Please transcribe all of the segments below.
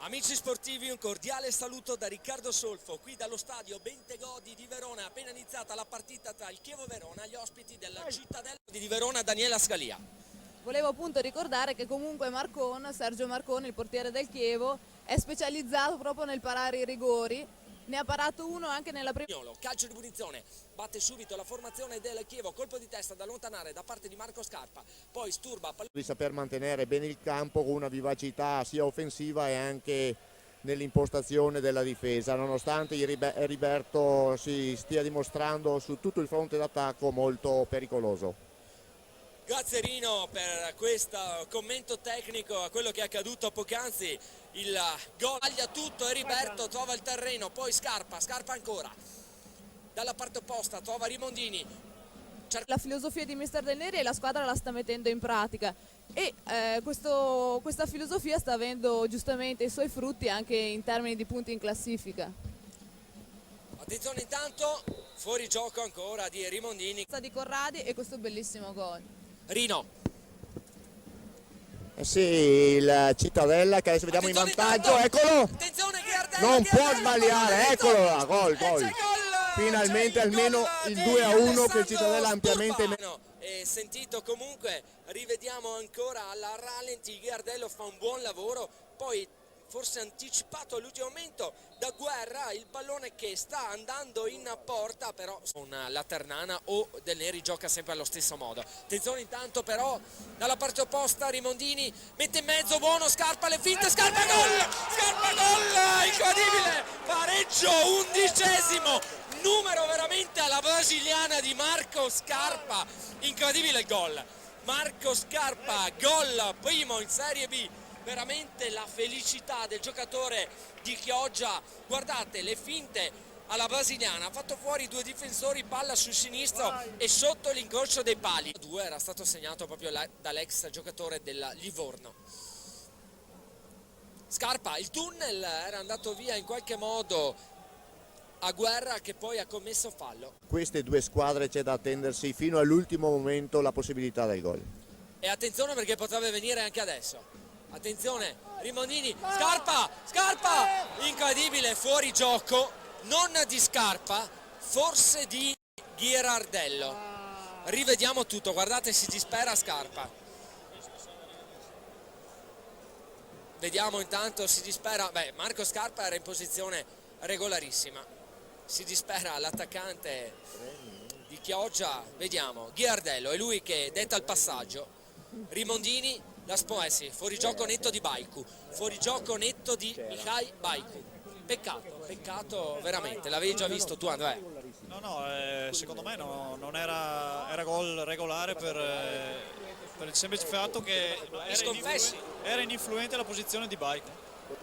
Amici sportivi, un cordiale saluto da Riccardo Solfo, qui dallo stadio Bentegodi di Verona, appena iniziata la partita tra il Chievo Verona e gli ospiti della Cittadella di Verona, Daniela Scalia. Volevo appunto ricordare che comunque Sergio Marcone, il portiere del Chievo, è specializzato proprio nel parare i rigori. Ne ha parato uno anche nella prima. Calcio di punizione, batte subito la formazione del Chievo, colpo di testa da allontanare da parte di Marco Scarpa, poi Sturba. Di saper mantenere bene il campo con una vivacità sia offensiva e anche nell'impostazione della difesa, nonostante Heriberto si stia dimostrando su tutto il fronte d'attacco molto pericoloso. Grazie Rino per questo commento tecnico a quello che è accaduto poc'anzi. Il gol taglia tutto, Heriberto trova il terreno, poi Scarpa ancora. Dalla parte opposta trova Rimondini. La filosofia di Mister Del Neri e la squadra la sta mettendo in pratica e questa filosofia sta avendo giustamente i suoi frutti anche in termini di punti in classifica. Attenzione intanto, fuori gioco ancora di Rimondini. Di Corradi e questo bellissimo gol. Rino. Sì, il Cittadella che adesso vediamo in vantaggio, eccolo! Attenzione Ghiardello, Non può sbagliare, eccolo là, gol. Finalmente almeno il 2-1 che il Cittadella ampiamente... E sentito comunque, rivediamo ancora alla rallenti, Ghiardello fa un buon lavoro, poi forse anticipato all'ultimo momento da Guerra, il pallone che sta andando in porta, però con la Ternana o Del Neri gioca sempre allo stesso modo. Attenzione intanto però dalla parte opposta, Rimondini mette in mezzo, buono, Scarpa, le finte, Scarpa gol, incredibile, pareggio, 11°, numero veramente alla brasiliana di Marco Scarpa, incredibile il gol, Marco Scarpa, gol primo in Serie B. Veramente la felicità del giocatore di Chioggia, guardate le finte alla brasiliana, ha fatto fuori due difensori, palla sul sinistro e sotto l'incrocio dei pali. 2 era stato segnato proprio dall'ex giocatore del Livorno. Scarpa, il tunnel era andato via in qualche modo a Guerra che poi ha commesso fallo. Queste due squadre c'è da attendersi fino all'ultimo momento la possibilità del gol. E attenzione perché potrebbe venire anche adesso. Attenzione, Rimondini, Scarpa, incredibile, fuori gioco, non di Scarpa, forse di Ghirardello. Rivediamo tutto, guardate, si dispera Scarpa. Vediamo intanto, si dispera, Marco Scarpa era in posizione regolarissima, si dispera l'attaccante di Chioggia, vediamo, Ghirardello, è lui che detta il passaggio, Rimondini, fuori gioco netto di Baiku, fuori gioco netto di Mihai Baiku. Peccato veramente, l'avevi già visto tu Andrea? No, secondo me non era gol regolare per il semplice fatto che era ininfluente la posizione di Baiku,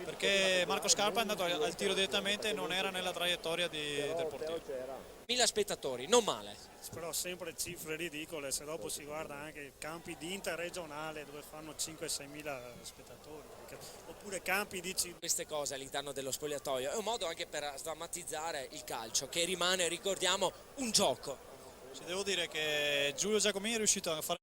perché Marco Scarpa è andato al tiro direttamente e non era nella traiettoria del portiere. 1000 spettatori, non male. Però sempre cifre ridicole, se dopo si guarda anche campi di interregionale dove fanno 5-6 mila spettatori, oppure campi di... Queste cose all'interno dello spogliatoio è un modo anche per sdrammatizzare il calcio, che rimane, ricordiamo, un gioco. Devo dire che Giulio Giacomini è riuscito a fare